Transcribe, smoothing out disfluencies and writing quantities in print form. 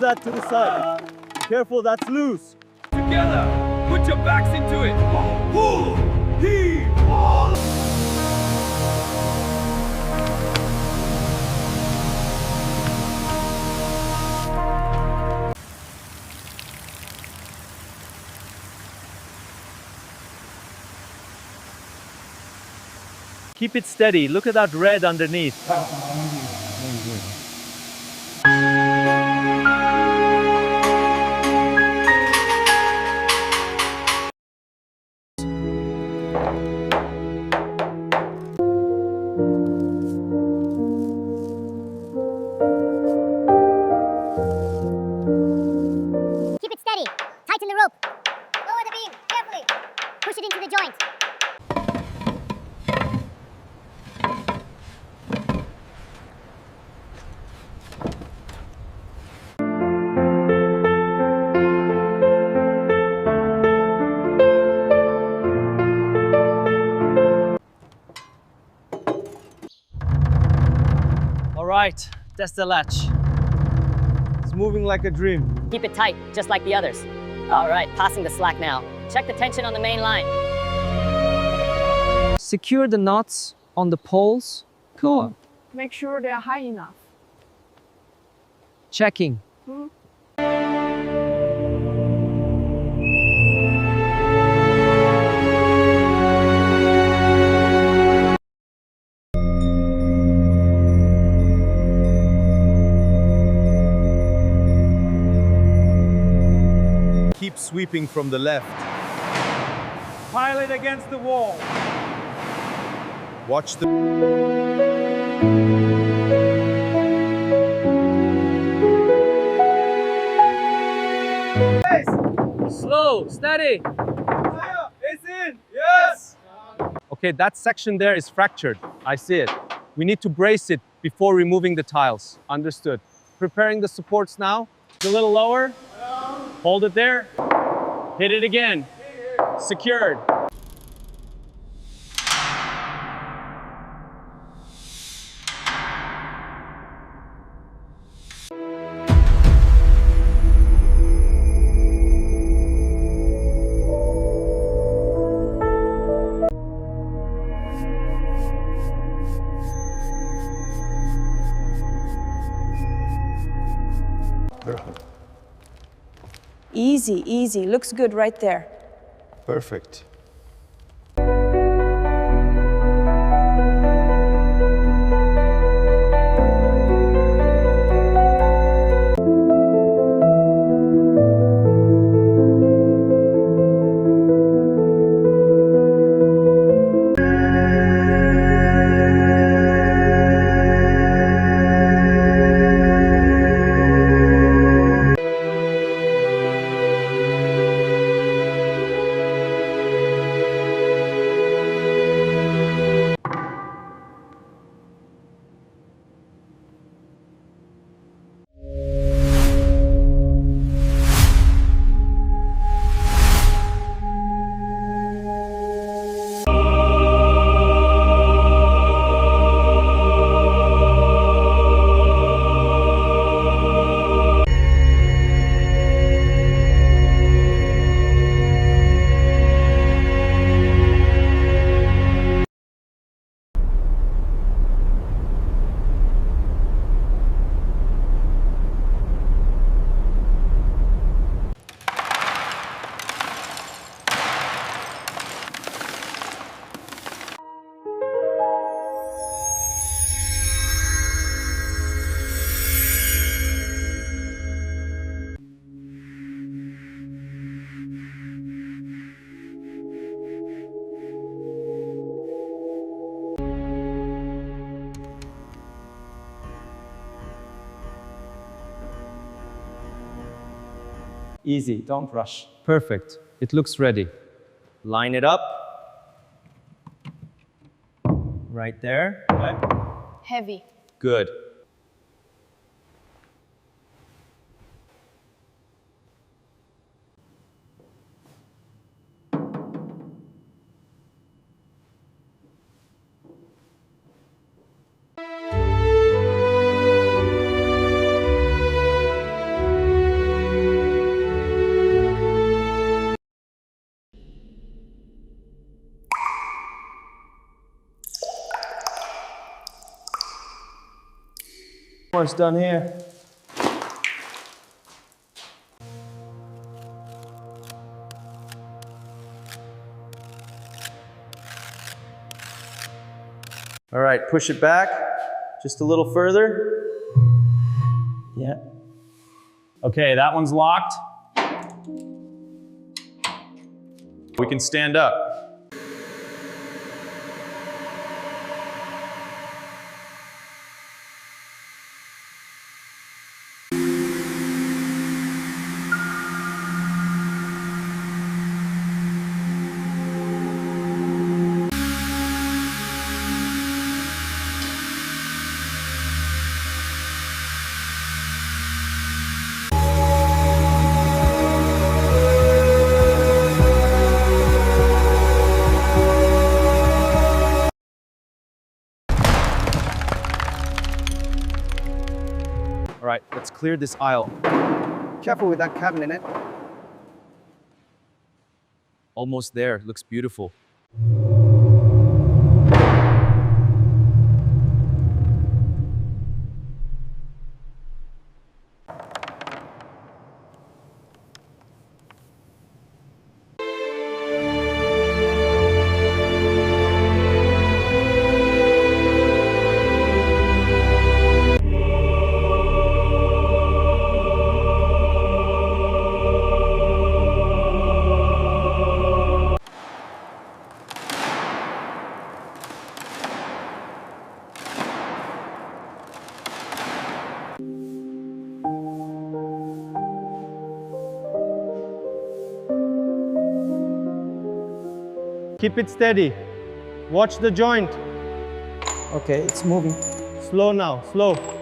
that to the side. Be careful, that's loose. Together, put your backs into it. Pull, heave, all. Keep it steady. Look at that red underneath. Keep it steady. Tighten the rope. Lower the beam carefully. Push it into the joint. All right, that's the latch. It's moving like a dream. Keep it tight, just like the others. All right, passing the slack now. Check the tension on the main line. Secure the knots on the poles. Cool. Make sure they're high enough. Checking. Keep sweeping from the left. Pile it against the wall. Watch the... Slow, steady. It's in. Yes. Okay, that section there is fractured. I see it. We need to brace it before removing the tiles. Understood. Preparing the supports now. A little lower. Hold it there. Hit it again. Secured. Easy, easy. Looks good right there. Perfect. Easy, don't rush. Perfect. It looks ready. Line it up. Right there. Heavy. Good. Almost done here. All right, push it back just a little further. Yeah. Okay, that one's locked. We can stand up. All right, let's clear this aisle. Careful with that cabin in it. Almost there, looks beautiful. Keep it steady. Watch the joint. Okay, it's moving. Slow now, slow.